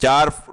4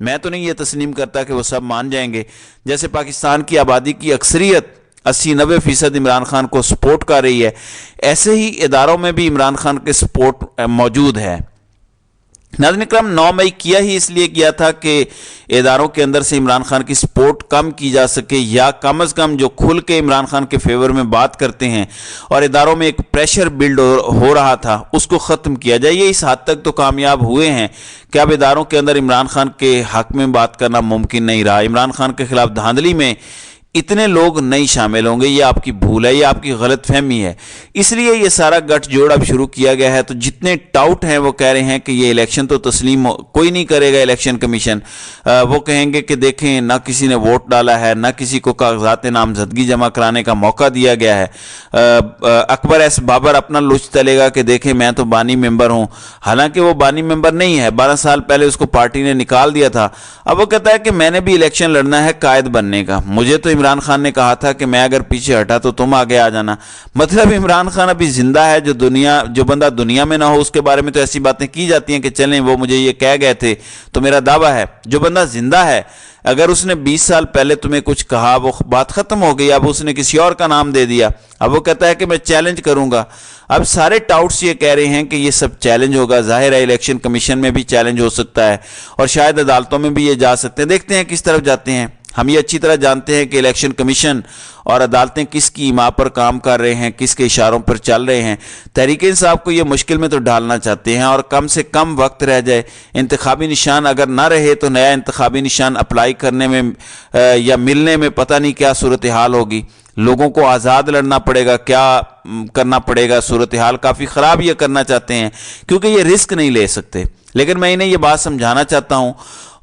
میں تو نہیں یہ تسلیم کرتا کہ وہ سب مان جائیں گے. جیسے پاکستان کی آبادی کی اکثریت 80-90% عمران خان کو سپورٹ کر رہی ہے, ایسے ہی اداروں میں بھی عمران خان کے سپورٹ موجود ہے. ناظرین اکرام, 9 مئی کیا ہی اس لیے کیا تھا کہ اداروں کے اندر سے عمران خان کی سپورٹ کم کی جا سکے, یا کم از کم جو کھل کے عمران خان کے فیور میں بات کرتے ہیں اور اداروں میں ایک پریشر بلڈ ہو رہا تھا اس کو ختم کیا جائے. یہ اس حد تک تو کامیاب ہوئے ہیں کہ اب اداروں کے اندر عمران خان کے حق میں بات کرنا ممکن نہیں رہا. عمران خان کے خلاف دھاندلی میں اتنے لوگ نہیں شامل ہوں گے, یہ آپ کی بھول ہے, یہ آپ کی غلط فہمی ہے. اس لیے یہ سارا گٹھ جوڑ اب شروع کیا گیا ہے. تو جتنے ٹاؤٹ ہیں وہ کہہ رہے ہیں کہ یہ الیکشن تو تسلیم کوئی نہیں کرے گا, الیکشن کمیشن وہ کہیں گے کہ دیکھیں نہ کسی نے ووٹ ڈالا ہے, نہ کسی کو کاغذات نامزدگی جمع کرانے کا موقع دیا گیا ہے. اکبر ایس بابر اپنا لچ تلے گا کہ دیکھیں میں تو بانی ممبر ہوں, حالانکہ وہ بانی ممبر نہیں ہے, 12 سال پہلے اس کو پارٹی نے نکال دیا تھا. اب وہ کہتا ہے کہ میں نے بھی الیکشن لڑنا ہے قائد بننے کا, مجھے تو عمران خان نے کہا تھا کہ میں اگر پیچھے ہٹا تو تم آگے آ جانا. مطلب عمران خان ابھی زندہ ہے, جو بندہ دنیا میں نہ ہو اس کے بارے میں تو ایسی باتیں کی جاتی ہیں کہ چلیں وہ مجھے یہ کہہ گئے تھے تو میرا دعویٰ ہے. جو بندہ زندہ ہے اگر اس نے 20 سال پہلے تمہیں کچھ کہا وہ بات ختم ہو گئی, اب اس نے کسی اور کا نام دے دیا, اب وہ کہتا ہے کہ میں چیلنج کروں گا. اب سارے ٹاؤٹس یہ کہہ رہے ہیں کہ یہ سب چیلنج ہوگا. ظاہر ہے الیکشن کمیشن میں بھی چیلنج ہو سکتا ہے اور شاید عدالتوں میں بھی یہ جا سکتے ہیں. دیکھتے ہیں کس طرف جاتے ہیں. ہم یہ اچھی طرح جانتے ہیں کہ الیکشن کمیشن اور عدالتیں کس کی ایما پر کام کر رہے ہیں, کس کے اشاروں پر چل رہے ہیں. تحریک انصاف کو یہ مشکل میں تو ڈالنا چاہتے ہیں اور کم سے کم وقت رہ جائے. انتخابی نشان اگر نہ رہے تو نیا انتخابی نشان اپلائی کرنے میں یا ملنے میں پتہ نہیں کیا صورتحال ہوگی. لوگوں کو آزاد لڑنا پڑے گا, کیا کرنا پڑے گا. صورتحال کافی خراب یہ کرنا چاہتے ہیں کیونکہ یہ رسک نہیں لے سکتے. لیکن میں انہیں یہ بات سمجھانا چاہتا ہوں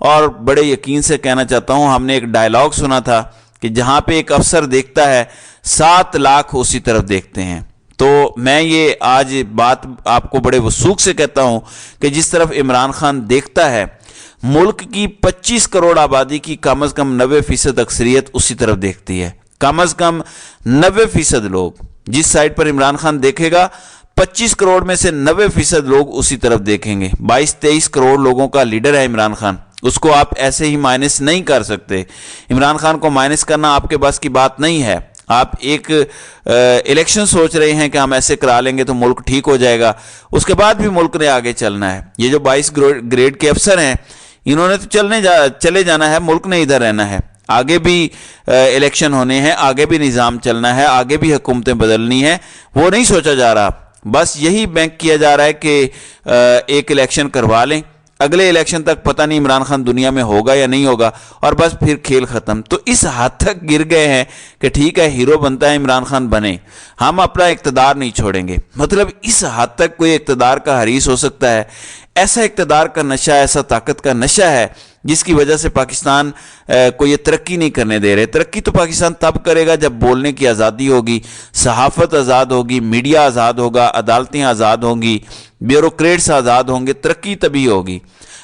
اور بڑے یقین سے کہنا چاہتا ہوں, ہم نے ایک ڈائلاگ سنا تھا کہ جہاں پہ ایک افسر دیکھتا ہے 7 لاکھ اسی طرف دیکھتے ہیں. تو میں یہ آج بات آپ کو بڑے وثوق سے کہتا ہوں کہ جس طرف عمران خان دیکھتا ہے ملک کی 25 کروڑ آبادی کی کم از کم 90% اکثریت اسی طرف دیکھتی ہے. کم از کم 90% لوگ جس سائٹ پر عمران خان دیکھے گا 25 کروڑ میں سے 90% لوگ اسی طرف دیکھیں گے. 22-23 کروڑ لوگوں کا لیڈر ہے عمران خان, اس کو آپ ایسے ہی مائنس نہیں کر سکتے. عمران خان کو مائنس کرنا آپ کے بس کی بات نہیں ہے. آپ ایک الیکشن سوچ رہے ہیں کہ ہم ایسے کرا لیں گے تو ملک ٹھیک ہو جائے گا, اس کے بعد بھی ملک نے آگے چلنا ہے. یہ جو 22 گریڈ کے افسر ہیں انہوں نے تو چلے جانا ہے, ملک نے ادھر رہنا ہے. آگے بھی الیکشن ہونے ہیں, آگے بھی نظام چلنا ہے, آگے بھی حکومتیں بدلنی ہیں. وہ نہیں سوچا جا رہا, بس یہی بینک کیا جا رہا ہے کہ ایک الیکشن کروا لیں, اگلے الیکشن تک پتہ نہیں عمران خان دنیا میں ہوگا یا نہیں ہوگا, اور بس پھر کھیل ختم. تو اس حد تک گر گئے ہیں کہ ٹھیک ہے ہیرو بنتا ہے عمران خان بنے, ہم اپنا اقتدار نہیں چھوڑیں گے. مطلب اس حد تک کوئی اقتدار کا حریص ہو سکتا ہے. ایسا اقتدار کا نشہ, ایسا طاقت کا نشہ ہے جس کی وجہ سے پاکستان کو یہ ترقی نہیں کرنے دے رہے. ترقی تو پاکستان تب کرے گا جب بولنے کی آزادی ہوگی, صحافت آزاد ہوگی, میڈیا آزاد ہوگا, عدالتیں آزاد ہوں گی, بیوروکریٹس آزاد ہوں گے, ترقی تبھی ہوگی.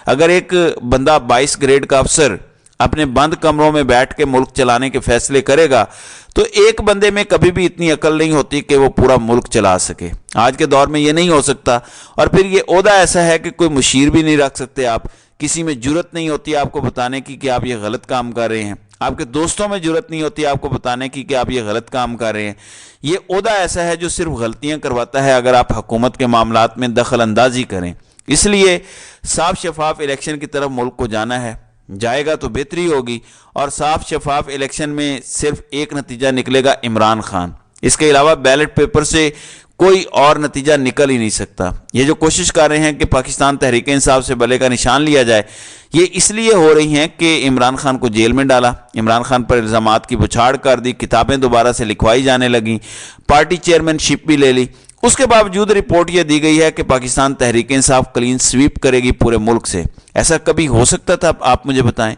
اگر ایک بندہ 22 گریڈ کا افسر اپنے بند کمروں میں بیٹھ کے ملک چلانے کے فیصلے کرے گا تو ایک بندے میں کبھی بھی اتنی عقل نہیں ہوتی کہ وہ پورا ملک چلا سکے. آج کے دور میں یہ نہیں ہو سکتا. اور پھر یہ عہدہ ایسا ہے کہ کوئی مشیر بھی نہیں رکھ سکتے آپ, کسی میں جرت نہیں ہوتی آپ کو بتانے کی کہ آپ یہ غلط کام کر رہے ہیں, آپ کے دوستوں میں جرت نہیں ہوتی آپ کو بتانے کی کہ آپ یہ غلط کام کر رہے ہیں. یہ عہدہ ایسا ہے جو صرف غلطیاں کرواتا ہے اگر آپ حکومت کے معاملات میں دخل اندازی کریں. اس لیے صاف شفاف الیکشن کی طرف ملک کو جانا ہے, جائے گا تو بہتری ہوگی. اور صاف شفاف الیکشن میں صرف ایک نتیجہ نکلے گا, عمران خان. اس کے علاوہ بیلٹ پیپر سے کوئی اور نتیجہ نکل ہی نہیں سکتا. یہ جو کوشش کر رہے ہیں کہ پاکستان تحریک انصاف سے بلے کا نشان لیا جائے, یہ اس لیے ہو رہی ہیں کہ عمران خان کو جیل میں ڈالا, عمران خان پر الزامات کی بچھاڑ کر دی, کتابیں دوبارہ سے لکھوائی جانے لگیں, پارٹی چیئرمین شپ بھی لے لی. اس کے باوجود رپورٹ یہ دی گئی ہے کہ پاکستان تحریک انصاف کلین سویپ کرے گی پورے ملک سے. ایسا کبھی ہو سکتا تھا؟ آپ مجھے بتائیں.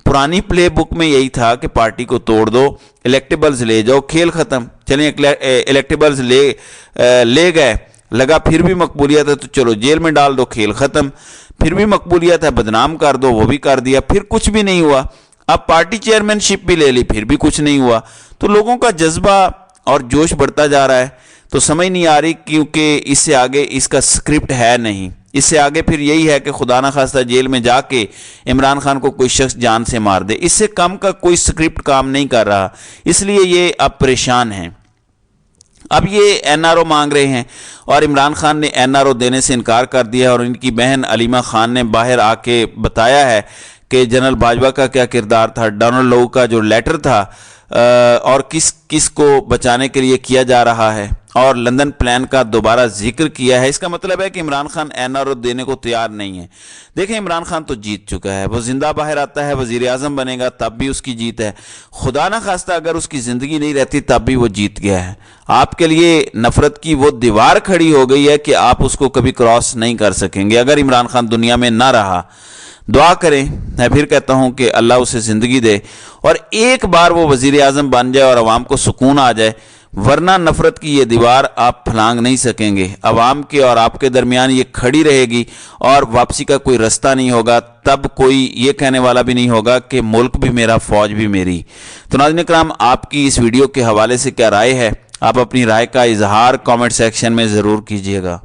پرانی پلے بک میں یہی تھا کہ پارٹی کو توڑ دو, الیکٹیبلز لے جاؤ, کھیل ختم. چلیں الیکٹیبلز لے گئے, لگا پھر بھی مقبولیت ہے تو چلو جیل میں ڈال دو, کھیل ختم. پھر بھی مقبولیت ہے, بدنام کر دو, وہ بھی کر دیا, پھر کچھ بھی نہیں ہوا. اب پارٹی چیئرمین شپ بھی لے لی, پھر بھی کچھ نہیں ہوا. تو لوگوں کا جذبہ اور جوش بڑھتا جا رہا ہے. تو سمجھ نہیں آ رہی کیونکہ اس سے آگے اس کا سکرپٹ ہے نہیں, اس سے آگے پھر یہی ہے کہ خدا نہ خواستہ جیل میں جا کے عمران خان کو کوئی شخص جان سے مار دے. اس سے کم کا کوئی سکرپٹ کام نہیں کر رہا, اس لیے یہ اب پریشان ہیں. اب یہ این آر او مانگ رہے ہیں اور عمران خان نے این آر او دینے سے انکار کر دیا, اور ان کی بہن علیمہ خان نے باہر آ کے بتایا ہے کہ جنرل باجوہ کا کیا کردار تھا, ڈونلڈ لو کا جو لیٹر تھا اور کس کو بچانے کے لیے کیا جا رہا ہے, اور لندن پلان کا دوبارہ ذکر کیا ہے. اس کا مطلب ہے کہ Imran Khan N R O دینے کو تیار نہیں ہے. دیکھیں عمران خان تو جیت چکا ہے, وہ زندہ باہر آتا ہے, وزیر اعظم بنے گا تب بھی اس کی جیت ہے. خدا نہ خواستہ اگر اس کی زندگی نہیں رہتی تب بھی وہ جیت گیا ہے. آپ کے لیے نفرت کی وہ دیوار کھڑی ہو گئی ہے کہ آپ اس کو کبھی کراس نہیں کر سکیں گے اگر عمران خان دنیا میں نہ رہا. دعا کریں, میں پھر کہتا ہوں کہ اللہ اسے زندگی دے اور ایک بار وہ وزیر اعظم بن جائے اور عوام کو سکون آ جائے, ورنہ نفرت کی یہ دیوار آپ پھلانگ نہیں سکیں گے. عوام کے اور آپ کے درمیان یہ کھڑی رہے گی اور واپسی کا کوئی رستہ نہیں ہوگا. تب کوئی یہ کہنے والا بھی نہیں ہوگا کہ ملک بھی میرا, فوج بھی میری. تو ناظرین کرام, آپ کی اس ویڈیو کے حوالے سے کیا رائے ہے؟ آپ اپنی رائے کا اظہار کامنٹ سیکشن میں ضرور کیجیے گا.